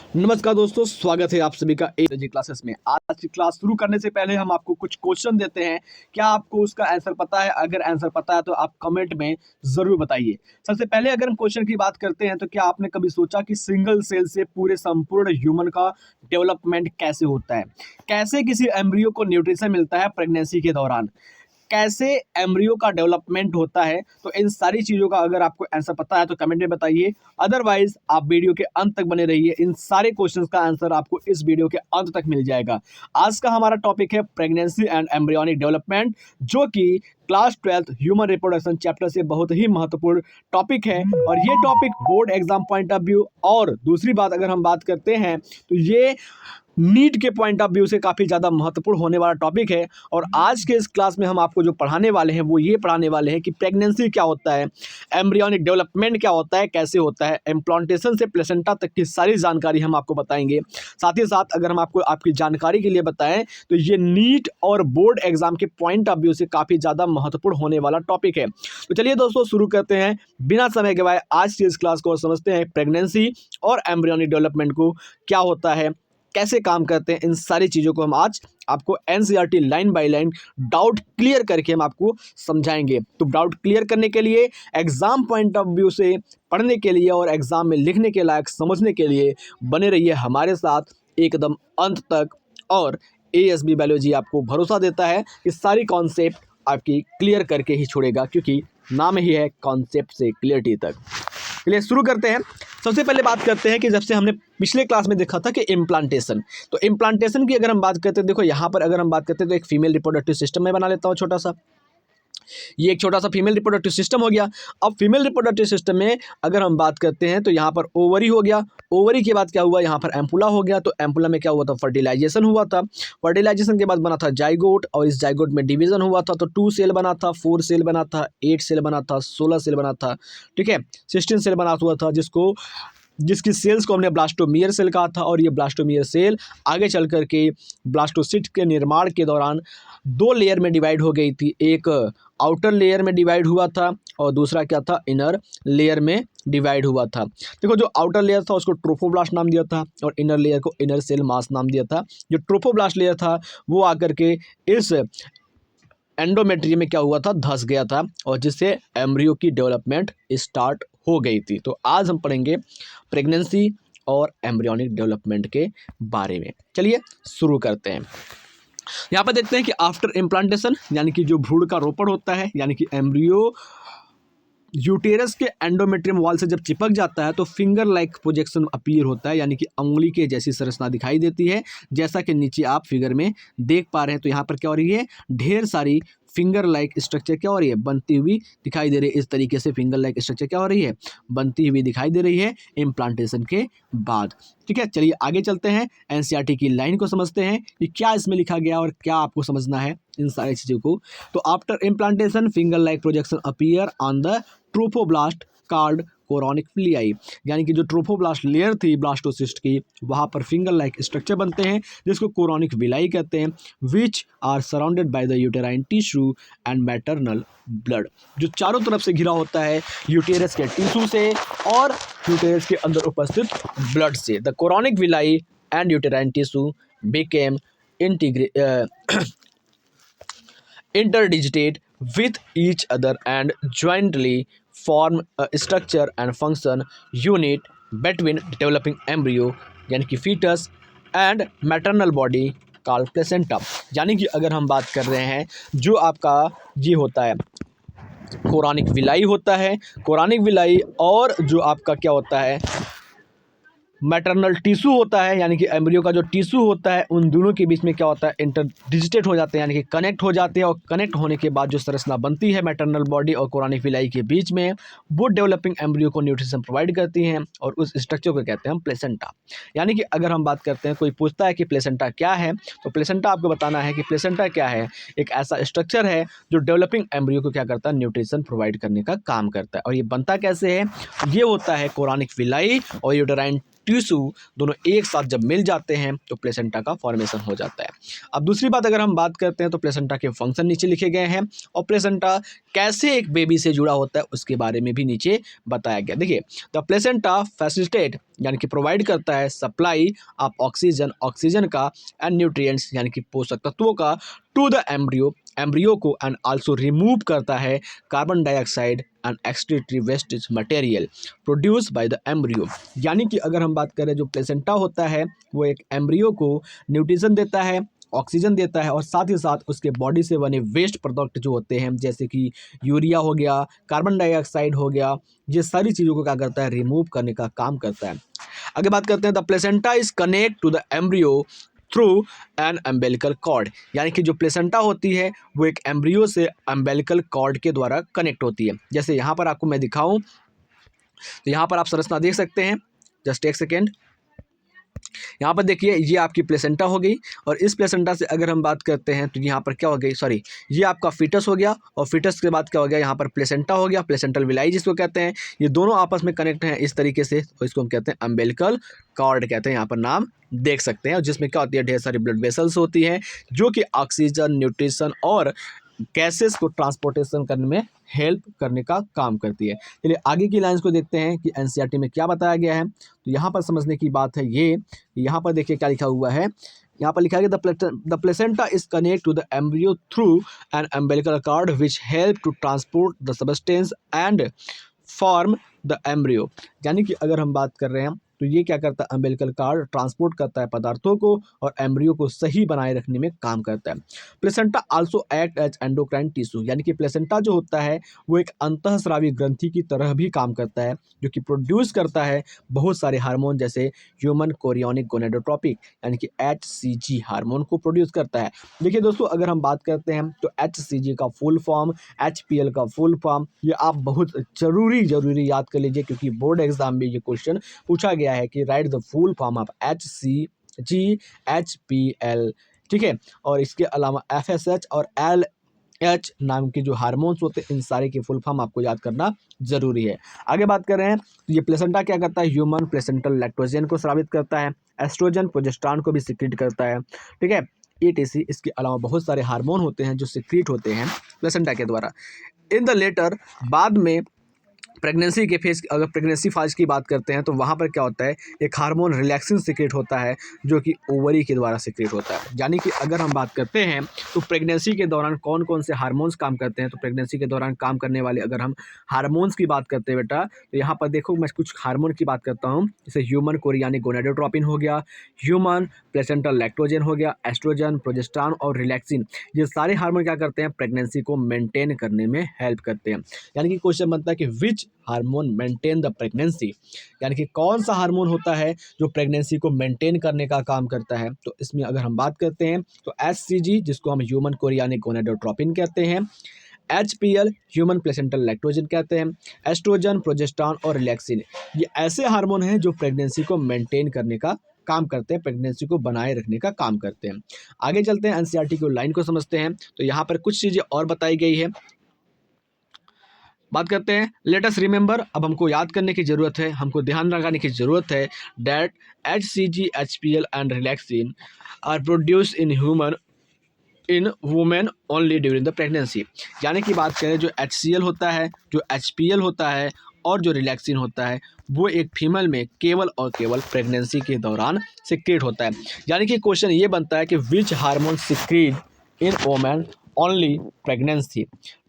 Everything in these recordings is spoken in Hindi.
नमस्कार दोस्तों, स्वागत है आप सभी का एजी क्लासेस में। आज की क्लास शुरू करने से पहले हम आपको कुछ क्वेश्चन देते हैं। क्या आपको उसका आंसर पता है? अगर आंसर पता है तो आप कमेंट में ज़रूर बताइए। सबसे पहले अगर हम क्वेश्चन की बात करते हैं तो क्या आपने कभी सोचा कि सिंगल सेल से पूरे संपूर्ण ह्यूमन का डेवलपमेंट कैसे होता है? कैसे किसी एम्ब्रियो को न्यूट्रिशन मिलता है प्रेगनेंसी के दौरान? कैसे एम्ब्रियो का डेवलपमेंट होता है? तो इन सारी चीज़ों का अगर आपको आंसर पता है तो कमेंट में बताइए। अदरवाइज आप वीडियो के अंत तक बने रहिए, इन सारे क्वेश्चंस का आंसर आपको इस वीडियो के अंत तक मिल जाएगा। आज का हमारा टॉपिक है प्रेगनेंसी एंड एम्ब्रियोनिक डेवलपमेंट, जो कि क्लास 12 ह्यूमन रिप्रोडक्शन चैप्टर से बहुत ही महत्वपूर्ण टॉपिक है। और ये topic board exam point of view और दूसरी बात अगर हम बात करते हैं तो ये नीट के पॉइंट ऑफ व्यू से काफ़ी ज़्यादा महत्वपूर्ण होने वाला टॉपिक है। और आज के इस क्लास में हम आपको जो पढ़ाने वाले हैं वो ये पढ़ाने वाले हैं कि प्रेगनेंसी क्या होता है, एम्ब्रियोनिक डेवलपमेंट क्या होता है, कैसे होता है, इम्प्लांटेशन से प्लेसेंटा तक की सारी जानकारी हम आपको बताएंगे। साथ ही साथ अगर हम आपको आपकी जानकारी के लिए बताएं तो ये नीट और बोर्ड एग्जाम के पॉइंट ऑफ व्यू से काफ़ी ज़्यादा महत्वपूर्ण होने वाला टॉपिक है। तो चलिए दोस्तों शुरू करते हैं बिना समय गवाए आज की इस क्लास को और समझते हैं प्रेगनेंसी और एम्ब्रियोनिक डेवलपमेंट को क्या होता है, कैसे काम करते हैं। इन सारी चीज़ों को हम आज आपको NCERT line by line doubt clear करके हम आपको समझाएंगे। तो डाउट क्लियर करने के लिए, एग्जाम पॉइंट ऑफ व्यू से पढ़ने के लिए और एग्जाम में लिखने के लायक समझने के लिए बने रहिए हमारे साथ एकदम अंत तक। और एएसबी बायोलॉजी आपको भरोसा देता है कि सारी कॉन्सेप्ट आपकी क्लियर करके ही छोड़ेगा, क्योंकि नाम ही है कॉन्सेप्ट से क्लियरिटी तक। चलिए शुरू करते हैं। सबसे पहले बात करते हैं कि जब से हमने पिछले क्लास में देखा था कि इम्प्लांटेशन, तो इम्प्लांटेशन की अगर हम बात करते हैं, देखो यहाँ पर अगर हम बात करते हैं तो एक फीमेल रिप्रोडक्टिव सिस्टम में बना लेता हूँ छोटा सा। ये एक छोटा सा फीमेल रिप्रोडक्टिव सिस्टम हो गया। अब फीमेल रिप्रोडक्टिव सिस्टम में अगर हम बात करते हैं तो यहाँ पर ओवरी हो गया। ओवरी के बाद क्या हुआ, यहाँ पर एम्पुला हो गया। तो एम्पुला में क्या हुआ था, फर्टिलाइजेशन हुआ था। फर्टिलाइजेशन के बाद बना था जाइगोट, और इस जाइगोट में डिवीजन हुआ था। तो 2 सेल बना था, 4 सेल बना था, 8 सेल बना था, 16 सेल बना था, ठीक है, 16 सेल बना हुआ था, जिसकी सेल्स को हमने ब्लास्टोमियर सेल कहा था। और ये ब्लास्टोमियर सेल आगे चल कर के ब्लास्टोसिस्ट के निर्माण के दौरान 2 लेयर में डिवाइड हो गई थी। एक आउटर लेयर में डिवाइड हुआ था और दूसरा क्या था, इनर लेयर में डिवाइड हुआ था। देखो जो आउटर लेयर था उसको ट्रोफोब्लास्ट नाम दिया था और इनर लेयर को इनर सेल मास नाम दिया था। जो ट्रोफोब्लास्ट लेयर था वो आकर के इस एंडोमेट्रियम में क्या हुआ था, धंस गया था, और जिससे एम्ब्रियो की डेवलपमेंट स्टार्ट हो गई थी। तो आज हम पढ़ेंगे प्रेगनेंसी और एम्ब्रियोनिक डेवलपमेंट के बारे में। चलिए शुरू करते हैं। यहाँ पर देखते हैं कि आफ्टर इम्प्लांटेशन, यानी कि जो भ्रूण का रोपण होता है, यानी कि एम्ब्रियो यूटेरस के एंडोमेट्रियम वॉल से जब चिपक जाता है तो फिंगर लाइक प्रोजेक्शन अपीयर होता है, यानी कि उंगली के जैसी संरचना दिखाई देती है, जैसा कि नीचे आप फिगर में देख पा रहे हैं। तो यहाँ पर क्या हो रही है, ढेर सारी फिंगर लाइक स्ट्रक्चर क्या हो रही है, बनती हुई दिखाई दे रही है। इस तरीके से फिंगर लाइक स्ट्रक्चर क्या हो रही है, बनती हुई दिखाई दे रही है इम्प्लांटेशन के बाद। ठीक है, चलिए आगे चलते हैं, एनसीईआरटी की लाइन को समझते हैं कि क्या इसमें लिखा गया और क्या आपको समझना है इन सारी चीज़ों को। तो after implantation finger like projection appear on the trophoblast called chorionic villi, यानी कि जो ट्रोफोब्लास्ट लेयर थी ब्लास्टोसिस्ट की, वहाँ पर फिंगर लाइक स्ट्रक्चर बनते हैं जिसको कोरोनिक विलाई कहते हैं, which are surrounded by the uterine tissue and maternal blood, जो चारों तरफ से घिरा होता है यूटेरस के टिश्यू से और यूटेरस के अंदर उपस्थित ब्लड से। The chorionic villi and uterine tissue became interdigitate with each other and jointly form a structure and function unit between developing embryo, यानी कि fetus and maternal body called placenta। यानी कि अगर हम बात कर रहे हैं जो आपका ये होता है कोरोनिक विलाई होता है, कोरोनिक विलाई और जो आपका क्या होता है मैटरनल टिश्यू होता है, यानी कि एम्ब्रियो का जो टिश्यू होता है, उन दोनों के बीच में क्या होता है, इंटरडिजिटेट हो जाते हैं, यानी कि कनेक्ट हो जाते हैं। और कनेक्ट होने के बाद जो संरचना बनती है मैटरनल बॉडी और कोरोनिक विलाई के बीच में, वो डेवलपिंग एम्ब्रियो को न्यूट्रिशन प्रोवाइड करती हैं और उस स्ट्रक्चर को कहते हैं हम प्लेसेंटा। यानी कि अगर हम बात करते हैं, कोई पूछता है कि प्लेसेंटा क्या है, तो प्लेसेंटा आपको बताना है कि प्लेसेंटा क्या है। एक ऐसा स्ट्रक्चर है जो डेवलपिंग एम्ब्रियो को क्या करता है, न्यूट्रिशन प्रोवाइड करने का काम करता है। और ये बनता कैसे है, ये होता है कोरोनिक विलाई और यूटेराइन टिश्यू दोनों एक साथ जब मिल जाते हैं तो प्लेसेंटा का फॉर्मेशन हो जाता है। अब दूसरी बात अगर हम बात करते हैं तो प्लेसेंटा के फंक्शन नीचे लिखे गए हैं और प्लेसेंटा कैसे एक बेबी से जुड़ा होता है उसके बारे में भी नीचे बताया गया। देखिए, द प्लेसेंटा फैसिलिटेट यानी कि प्रोवाइड करता है सप्लाई ऑफ ऑक्सीजन का एंड न्यूट्रिएंट्स यानी कि पोषक तत्वों का टू द एम्ब्रियो को एंड आल्सो रिमूव करता है carbon dioxide and excretory wastage material produce by the embryo. यानी कि अगर हम बात करें जो प्लेसेंटा होता है वो एक एम्ब्रियो को न्यूट्रिशन देता है, ऑक्सीजन देता है और साथ ही साथ उसके बॉडी से बने वेस्ट प्रोडक्ट जो होते हैं जैसे कि यूरिया हो गया, कार्बन डाइऑक्साइड हो गया, ये सारी चीज़ों को क्या करता है, रिमूव करने का काम करता है। आगे बात करते हैं, the placenta is connect to the embryo through an umbilical cord. यानी कि जो प्लेसेंटा होती है वो एक एम्ब्रियो से अम्बिलिकल कॉर्ड के द्वारा कनेक्ट होती है। जैसे यहाँ पर आपको मैं दिखाऊं तो यहाँ पर आप संरचना देख सकते हैं, जस्ट एक सेकेंड। यहाँ पर देखिए ये आपकी प्लेसेंटा हो गई और इस प्लेसेंटा से अगर हम बात करते हैं तो यहाँ पर क्या हो गई, सॉरी, ये आपका फीटस हो गया और फीटस के बाद क्या हो गया, यहाँ पर प्लेसेंटा हो गया, प्लेसेंटल विलाई जिसको कहते हैं। ये दोनों आपस में कनेक्ट हैं इस तरीके से और इसको हम कहते हैं अम्बिलिकल कॉर्ड कहते हैं, यहाँ पर नाम देख सकते हैं। और जिसमें क्या होती है, ढेर सारी ब्लड वेसल्स होती हैं जो कि ऑक्सीजन, न्यूट्रिशन और गैसेस को ट्रांसपोर्टेशन करने में हेल्प करने का काम करती है। चलिए आगे की लाइंस को देखते हैं कि एनसीईआरटी में क्या बताया गया है। तो यहाँ पर समझने की बात है ये, यहाँ पर देखिए क्या लिखा हुआ है। यहाँ पर लिखा है the placenta is connect to the embryo through an umbilical cord which help to transport the substance and form the embryo. यानी कि अगर हम बात कर रहे हैं तो ये क्या करता है, अम्बिलिकल कॉर्ड ट्रांसपोर्ट करता है पदार्थों को और एम्ब्रियो को सही बनाए रखने में काम करता है। Placenta also act as endocrine tissue. यानी कि प्लेसेंटा जो होता है वो एक अंतःस्रावी ग्रंथि की तरह भी काम करता है जो कि प्रोड्यूस करता है बहुत सारे हार्मोन जैसे ह्यूमन कोरियोनिक गोनेडोट्रोपिक यानी कि HCG हार्मोन को प्रोड्यूस करता है। देखिए दोस्तों, अगर हम बात करते हैं तो HCG का फुल फॉर्म, HPL का फुल फॉर्म, ये आप बहुत जरूरी याद कर लीजिए क्योंकि बोर्ड एग्जाम में ये क्वेश्चन पूछा गया है कि right the full form of HCG HPL, ठीक है। और इसके अलावा FSH और LH नाम के जो हार्मोन्स होते हैं इन सारे के फुल फॉर्म आपको याद करना जरूरी है। आगे बात कर रहे हैं तो ये प्लेसेंटा क्या करता है, ह्यूमन प्लेसेंटल लैक्टोजन को स्रावित करता है, एस्ट्रोजन प्रोजेस्टेरॉन को भी सिक्रीट करता है, ठीक है, ETC। इसके अलावा बहुत सारे हार्मोन होते हैं जो सिक्रीट होते हैं प्लेसेंटा के द्वारा। इन द लेटर, बाद में प्रेगनेंसी के फेज, अगर प्रेगनेंसी फेज की बात करते हैं तो वहाँ पर क्या होता है, एक हार्मोन रिलैक्सिन सिक्रेट होता है जो कि ओवरी के द्वारा सिक्रेट होता है। यानी कि अगर हम बात करते हैं तो प्रेगनेंसी के दौरान कौन कौन से हार्मोन्स काम करते हैं, तो प्रेगनेंसी के दौरान काम करने वाले अगर हम हार्मोन्स की बात करते हैं बेटा तो यहाँ पर देखो मैं कुछ हार्मोन की बात करता हूँ। जैसे ह्यूमन कोरियोनिक गोनेडोट्रोपिन हो गया, ह्यूमन प्लेसेंटल लैक्टोजन हो गया, एस्ट्रोजन, प्रोजेस्टेरॉन और रिलैक्सिन। ये सारे हार्मोन क्या करते हैं, प्रेगनेंसी को मेंटेन करने में हेल्प करते हैं। यानी कि क्वेश्चन बनता है कि which hormone maintain the pregnancy, यानी कि कौन सा हार्मोन होता है जो प्रेगनेंसी को मेंटेन करने का काम करता है। तो इसमें अगर हम बात करते हैं तो HCG जिसको हम ह्यूमन कोरियोनिक गोनेडोट्रोपिन कहते हैं, HPL ह्यूमन प्लेसेंटल लैक्टोजन कहते हैं, एस्ट्रोजन, प्रोजेस्टेरॉन और रिलैक्सिन, ये ऐसे हार्मोन हैं जो प्रेगनेंसी को मेंटेन करने का काम करते हैं, प्रेगनेंसी को बनाए रखने का काम करते हैं। आगे चलते हैं, एनसीईआरटी की लाइन को समझते हैं। तो यहाँ पर कुछ चीज़ें और बताई गई है, बात करते हैं। लेट अस रिमेंबर, अब हमको याद करने की ज़रूरत है, हमको ध्यान लगाने की ज़रूरत है that HCG HPL and relaxin are produce in women only during the pregnancy. यानी कि बात करें जो HCL होता है, जो HPL होता है और जो रिलैक्सिन होता है वो एक फीमेल में केवल और केवल प्रेगनेंसी के दौरान सिक्रीट होता है। यानी कि क्वेश्चन ये बनता है कि which hormone secrete in women only pregnancy,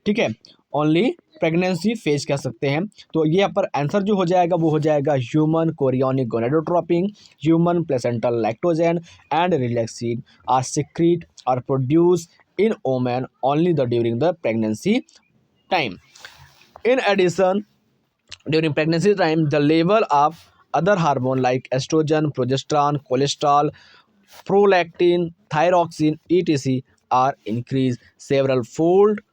ठीक है, ओनली प्रेगनेंसी फेज कह सकते हैं। तो ये यहाँ पर आंसर जो हो जाएगा वो हो जाएगा human chorionic gonadotropin, human placental lactogen and relaxin are secrete are produce in women only the during the pregnancy time. In addition, during pregnancy time, the level of other hormone like estrogen, progesterone, cholesterol, prolactin, thyroxine, etc. are increased several fold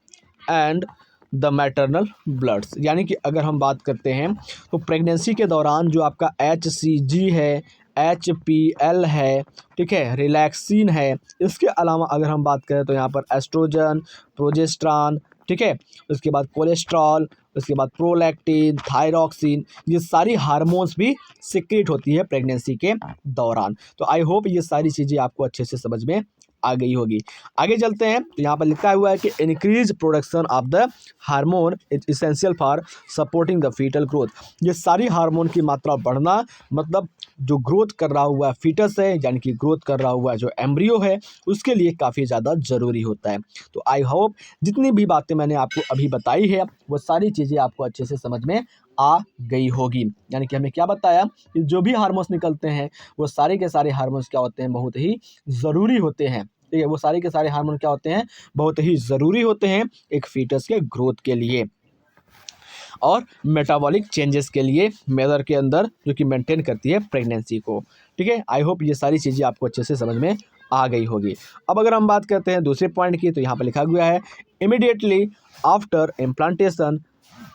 and the maternal bloods. यानी कि अगर हम बात करते हैं तो प्रेगनेंसी के दौरान जो आपका HCG है, HPL है, ठीक है, रिलैक्सिन है, इसके अलावा अगर हम बात करें तो यहाँ पर एस्ट्रोजन, प्रोजेस्टेरॉन, ठीक है। उसके बाद कोलेस्ट्रॉल, उसके बाद प्रोलैक्टिन, थायरॉक्सिन, ये सारी हार्मोन्स भी सिक्रेट होती है प्रेगनेंसी के दौरान। तो आई होप ये सारी चीज़ें आपको अच्छे से समझ में आ गई होगी। आगे चलते हैं, तो यहाँ पर लिखा हुआ है कि increase production of the hormone is essential for supporting the fetal growth. ये सारी हार्मोन की मात्रा बढ़ना मतलब जो ग्रोथ कर रहा हुआ फीटस है, यानी कि ग्रोथ कर रहा हुआ जो एम्ब्रियो है, उसके लिए काफ़ी ज़्यादा ज़रूरी होता है। तो आई होप जितनी भी बातें मैंने आपको अभी बताई है वो सारी चीज़ें आपको अच्छे से समझ में आ गई होगी। यानी कि हमने क्या बताया कि जो भी हार्मोन्स निकलते हैं वो सारे के सारे हार्मोन्स क्या होते हैं, बहुत ही ज़रूरी होते हैं। ठीक है, वो सारे के सारे हार्मोन क्या होते हैं, बहुत ही ज़रूरी होते हैं एक फीटस के ग्रोथ के लिए और मेटाबॉलिक चेंजेस के लिए मदर के अंदर, जो कि मेंटेन करती है प्रेगनेंसी को। ठीक है, आई होप ये सारी चीज़ें आपको अच्छे से समझ में आ गई होगी। अब अगर हम बात करते हैं दूसरे पॉइंट की, तो यहाँ पर लिखा हुआ है इमीडिएटली आफ्टर इम्प्लांटेशन।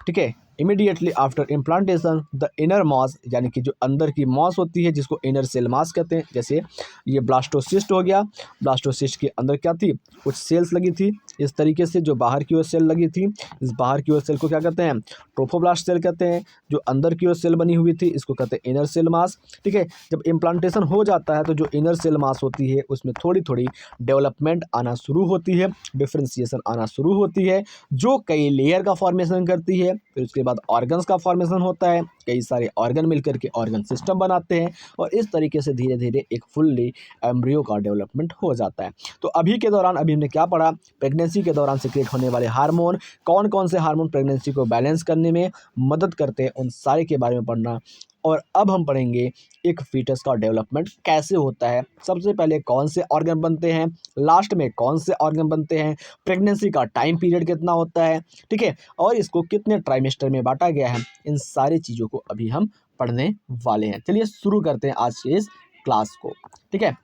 ठीक है, immediately after implantation the inner mass, यानी कि जो अंदर की मास होती है जिसको इनर सेल मास कहते हैं। जैसे ये ब्लास्टोसिस्ट हो गया, ब्लास्टोसिस्ट के अंदर क्या थी, कुछ सेल्स लगी थी इस तरीके से, जो बाहर की ओर सेल लगी थी। इस बाहर की ओर सेल को क्या कहते हैं, ट्रोफोब्लास्ट सेल कहते हैं। जो अंदर की ओर सेल बनी हुई थी इसको कहते हैं इनर सेल मास। ठीक है, जब इम्प्लांटेशन हो जाता है तो जो इनर सेल मास होती है उसमें थोड़ी थोड़ी डेवलपमेंट आना शुरू होती है, डिफ्रेंसिएशन आना शुरू होती है, जो कई लेयर का फॉर्मेशन करती है। फिर उसके बाद ऑर्गन्स का फॉर्मेशन होता है, कई सारे ऑर्गन मिलकर के ऑर्गन सिस्टम बनाते हैं और इस तरीके से धीरे धीरे एक फुल्ली एम्ब्रियो का डेवलपमेंट हो जाता है। तो अभी के दौरान अभी हमने क्या पढ़ा, प्रेगनेंसी के दौरान सीक्रेट होने वाले हार्मोन, कौन कौन से हार्मोन प्रेगनेंसी को बैलेंस करने में मदद करते हैं, उन सारे के बारे में पढ़ना। और अब हम पढ़ेंगे एक फीटस का डेवलपमेंट कैसे होता है, सबसे पहले कौन से ऑर्गन बनते हैं, लास्ट में कौन से ऑर्गन बनते हैं, प्रेगनेंसी का टाइम पीरियड कितना होता है। ठीक है, और इसको कितने ट्राइमेस्टर में बांटा गया है, इन सारी चीज़ों को अभी हम पढ़ने वाले हैं। चलिए शुरू करते हैं आज की इस क्लास को। ठीक है,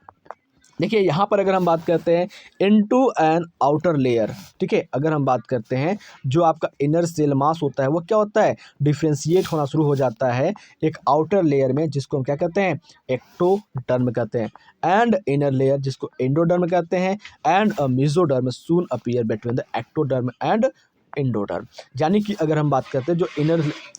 देखिए यहाँ पर अगर हम बात करते हैं इनटू एन आउटर लेयर। ठीक है, अगर हम बात करते हैं जो आपका इनर सेल मास होता है वो क्या होता है, डिफ्रेंशिएट होना शुरू हो जाता है एक आउटर लेयर में, जिसको हम क्या कहते हैं, एक्टोडर्म कहते हैं, एंड इनर लेयर जिसको एंडोडर्म कहते हैं, and a mesoderm soon appear between the ectoderm and endoderm. यानी कि अगर हम बात करते हैं जो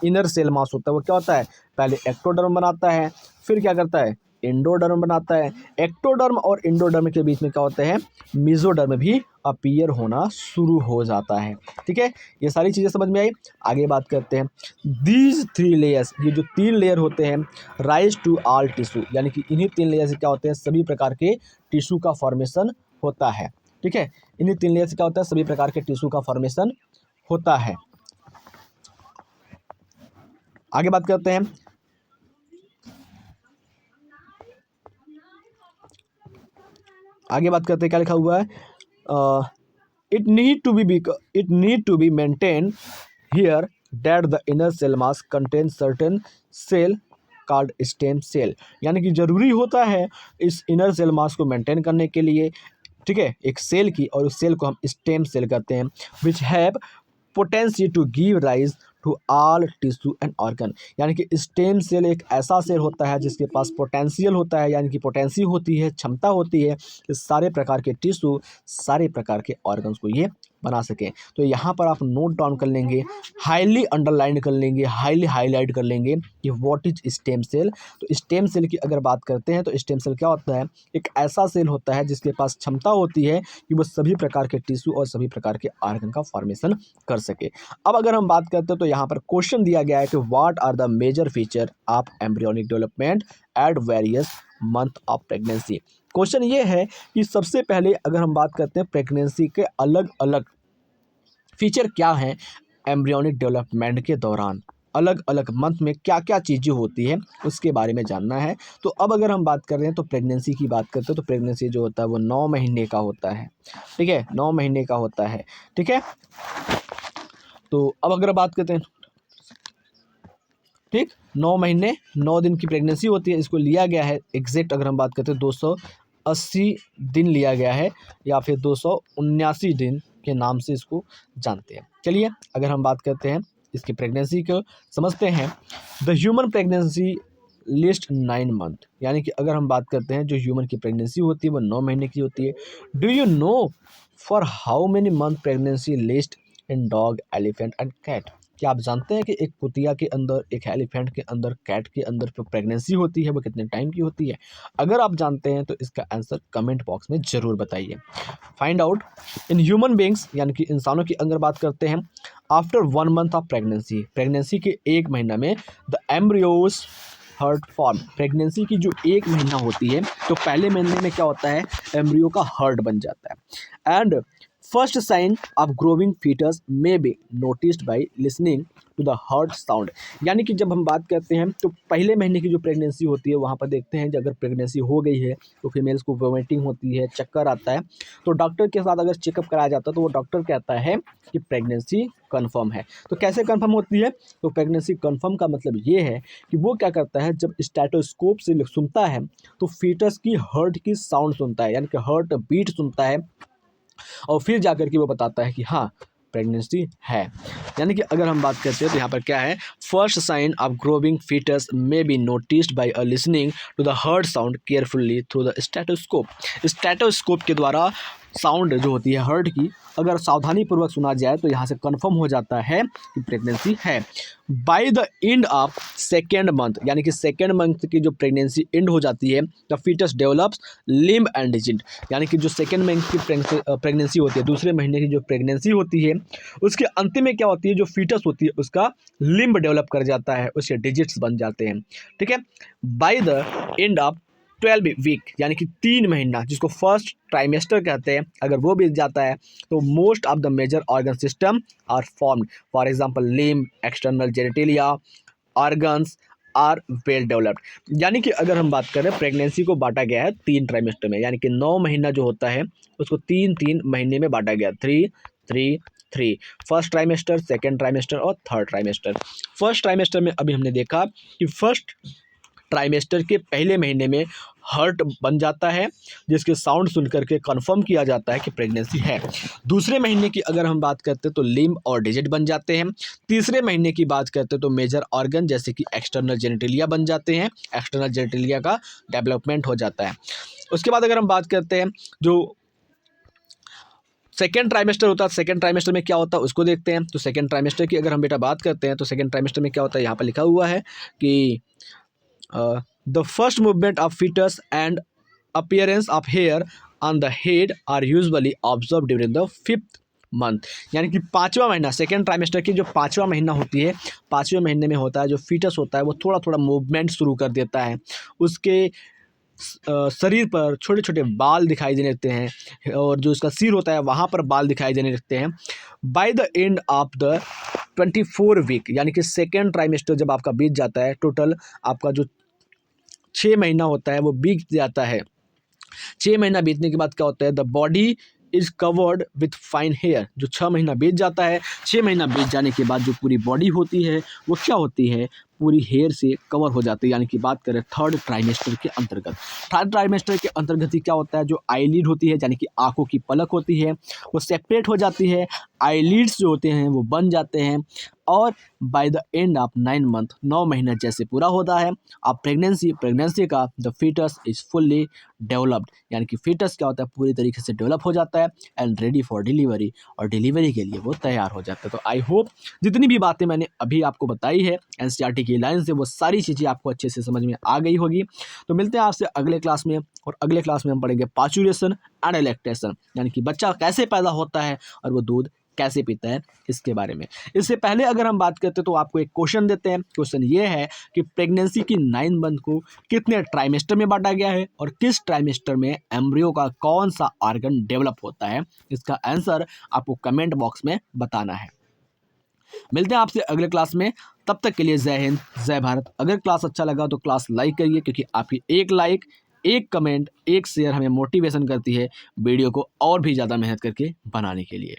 इनर सेल मास होता है वो क्या होता है, पहले एक्टोडर्म बनाता है, फिर क्या करता है, एंडोडर्म बनाता है। एक्टोडर्म और एंडोडर्म के बीच में क्या होता है, मेसोडर्म भी अपीयर होना शुरू हो जाता है। ठीक है, ये सारी चीज़ें समझ में आई। आगे बात करते हैं दीज थ्री लेयर्स, ये जो तीन लेयर होते हैं, राइज टू ऑल टिश्यू, यानी कि इन्हीं तीन लेयर से क्या होते हैं, सभी प्रकार के टिश्यू का फॉर्मेशन होता है। ठीक है, इन्हीं तीन लेयर से क्या होता है, सभी प्रकार के टिश्यू का फॉर्मेशन होता है। आगे बात करते हैं, क्या लिखा हुआ है, it need to be maintain here that the inner cell mass contain certain cell called stem cell. यानी कि जरूरी होता है इस इनर सेल मास को मेंटेन करने के लिए, ठीक है, एक सेल की, और उस सेल को हम स्टेम सेल कहते हैं, which have potency to give rise to all tissue and organ. यानी कि स्टेम सेल एक ऐसा सेल होता है जिसके पास पोटेंशियल होता है, यानी कि पोटेंसी होती है, क्षमता होती है कि सारे प्रकार के टिश्यू, सारे प्रकार के ऑर्गन्स को ये बना सकें। तो यहाँ पर आप नोट डाउन कर लेंगे, हाईली अंडरलाइन कर लेंगे, हाईली हाईलाइट कर लेंगे कि व्हाट इज स्टेम सेल। तो स्टेम सेल की अगर बात करते हैं तो स्टेम सेल क्या होता है, एक ऐसा सेल होता है जिसके पास क्षमता होती है कि वो सभी प्रकार के टिश्यू और सभी प्रकार के ऑर्गन का फॉर्मेशन कर सके। अब अगर हम बात करते हैं तो यहाँ पर क्वेश्चन दिया गया है कि what are the major feature of embryonic development at various month of pregnancy. Question ये है कि सबसे पहले अगर हम बात करते हैं प्रेगनेंसी के अलग अलग फीचर क्या हैं, एम्ब्रियोनिक डेवलपमेंट के दौरान अलग अलग मंथ में क्या क्या चीज़ें होती है उसके बारे में जानना है। तो अब अगर हम बात कर रहे हैं तो प्रेगनेंसी की बात करते हैं तो प्रेगनेंसी जो होता है वो 9 महीने का होता है। ठीक है, 9 महीने का होता है। ठीक है, तो अब अगर बात करते हैं, ठीक, 9 महीने 9 दिन की प्रेगनेंसी होती है। इसको लिया गया है एग्जैक्ट, अगर हम बात करते हैं 280 दिन लिया गया है, या फिर 279 दिन के नाम से इसको जानते हैं। चलिए अगर हम बात करते हैं इसकी प्रेगनेंसी को समझते हैं। The human pregnancy list 9 month, यानी कि अगर हम बात करते हैं जो ह्यूमन की प्रेगनेंसी होती है वो 9 महीने की होती है। Do you know for how many month pregnancy last in dog, elephant and cat. क्या आप जानते हैं कि एक कुतिया के अंदर, एक एलिफेंट के अंदर, कैट के अंदर जो प्रेगनेंसी होती है वो कितने टाइम की होती है? अगर आप जानते हैं तो इसका आंसर कमेंट बॉक्स में ज़रूर बताइए। Find out in human beings, यानी कि इंसानों की अगर बात करते हैं, after 1 month of pregnancy, pregnancy के 1 महीना में the embryo's heart form, pregnancy की जो 1 महीना होती है तो पहले महीने में क्या होता है, एम्ब्रियो का हर्ट बन जाता है। And first sign of growing fetus may be noticed by listening to the heart sound, यानी कि जब हम बात करते हैं तो पहले महीने की जो प्रेगनेंसी होती है वहाँ पर देखते हैं कि अगर प्रेगनेंसी हो गई है तो फीमेल्स को वोमिटिंग होती है, चक्कर आता है, तो डॉक्टर के साथ अगर चेकअप कराया जाता है तो वो डॉक्टर कहता है कि प्रेगनेंसी कंफर्म है। तो कैसे कंफर्म होती है? तो प्रेगनेंसी कंफर्म का मतलब ये है कि वो क्या करता है, जब स्टेथोस्कोप से सुनता है तो फीटस की हार्ट की साउंड सुनता है, यानी कि हार्ट बीट सुनता है, और फिर जाकर के वो बताता है कि हाँ प्रेगनेंसी है। यानी कि अगर हम बात करते हैं तो यहाँ पर क्या है, first sign of growing fetus may be noticed by a listening to the heart sound carefully through the stethoscope. Stethoscope के द्वारा साउंड जो होती है हार्ट की, अगर सावधानी पूर्वक सुना जाए तो यहाँ से कंफर्म हो जाता है कि प्रेगनेंसी है। By the end of second month, यानी कि सेकेंड मंथ की जो प्रेगनेंसी एंड हो जाती है, the fetus develops limb and digit, यानी कि जो सेकेंड मंथ की प्रेगनेंसी होती है, दूसरे महीने की जो प्रेगनेंसी होती है, उसके अंतिम में क्या होती है, जो फीटस होती है उसका लिम्ब डेवलप कर जाता है, उसके डिजिट्स बन जाते हैं। ठीक है। By the end of 12 week, यानी कि 3 महीना जिसको फर्स्ट ट्राइमेस्टर कहते हैं, अगर वो बीत जाता है तो most of the major organ system are formed, for example limb, external genitalia, organs are well developed. यानी कि अगर हम बात करें, प्रेगनेंसी को बांटा गया है 3 ट्राइमेस्टर में, यानी कि 9 महीना जो होता है उसको 3-3 महीने में बांटा गया, 3-3-3, फर्स्ट ट्राइमेस्टर, सेकेंड ट्राइमेस्टर और थर्ड ट्राइमेस्टर। फर्स्ट ट्राइमेस्टर में अभी हमने देखा कि फर्स्ट ट्राइमेस्टर के पहले महीने में हर्ट बन जाता है, जिसके साउंड सुन करके कंफर्म किया जाता है कि प्रेगनेंसी है। दूसरे महीने की अगर हम बात करते हैं तो लिम्ब और डिजिट बन जाते हैं। तीसरे महीने की बात करते हैं तो मेजर ऑर्गन जैसे कि एक्सटर्नल जेनिटेलिया बन जाते हैं, एक्सटर्नल जेनिटेलिया का डेवलपमेंट हो जाता है। उसके बाद अगर हम बात करते हैं जो सेकेंड ट्राइमेस्टर होता है, सेकेंड ट्राइमेस्टर में क्या होता है उसको देखते हैं। तो सेकेंड ट्राइमेस्टर की अगर हम बेटा बात करते हैं तो सेकेंड ट्राइमेस्टर में क्या होता है, यहाँ पर लिखा हुआ है कि the first movement of fetus and appearance of hair on the head are usually observed during the 5th month, यानी कि 5वां महीना, सेकेंड ट्राइमेस्टर की जो 5वां महीना होती है, 5वें महीने में होता है जो फीटस होता है वो थोड़ा थोड़ा मूवमेंट शुरू कर देता है, उसके शरीर पर छोटे छोटे बाल दिखाई देने लगते हैं, और जो उसका सिर होता है वहाँ पर बाल दिखाई देने लगते हैं। By the end of the 24 week, यानी कि सेकेंड ट्राइमेस्टर जब आपका बीत जाता है, टोटल आपका जो 6 महीना होता है वो बीत जाता है। 6 महीना बीतने के बाद क्या होता है, the body is covered with fine hair, जो 6 महीना बीत जाता है, 6 महीना बीत जाने के बाद जो पूरी बॉडी होती है वो क्या होती है, पूरी हेयर से कवर हो जाती है। यानी कि बात करें थर्ड ट्राइमेस्टर के अंतर्गत, थर्ड ट्राइमेस्टर के अंतर्गत ही क्या होता है, जो आईलिड होती है यानी कि आंखों की पलक होती है वो सेपरेट हो जाती है, आईलिड्स जो होते हैं वो बन जाते हैं, और by the end of 9 month, 9 महीना जैसे पूरा होता है, अब प्रेगनेंसी का the fetus is fully developed, यानी कि फीटस क्या होता है, पूरी तरीके से डेवलप हो जाता है एंड रेडी फॉर डिलीवरी, और डिलीवरी के लिए वो तैयार हो जाता है। तो आई होप जितनी भी बातें मैंने अभी आपको बताई है एनसीईआरटी की लाइन से, वो सारी चीज़ें आपको अच्छे से समझ में आ गई होगी। तो मिलते हैं आपसे अगले क्लास में, और अगले क्लास में हम पढ़ेंगे पार्चुरेशन एंड लैक्टेशन, यानी कि बच्चा कैसे पैदा होता है और वो दूध कैसे पीता है, इसके बारे में। इससे पहले अगर हम बात करते हैं तो आपको एक क्वेश्चन देते हैं। क्वेश्चन ये है कि प्रेगनेंसी की 9 मंथ को कितने ट्राइमेस्टर में बांटा गया है, और किस ट्राइमेस्टर में एम्ब्रियो का कौन सा ऑर्गन डेवलप होता है, इसका आंसर आपको कमेंट बॉक्स में बताना है। मिलते हैं आपसे अगले क्लास में, तब तक के लिए जय हिंद, जय भारत। अगर क्लास अच्छा लगा तो क्लास लाइक करिए, क्योंकि आपकी एक लाइक, एक कमेंट, एक शेयर हमें मोटिवेशन करती है वीडियो को और भी ज़्यादा मेहनत करके बनाने के लिए।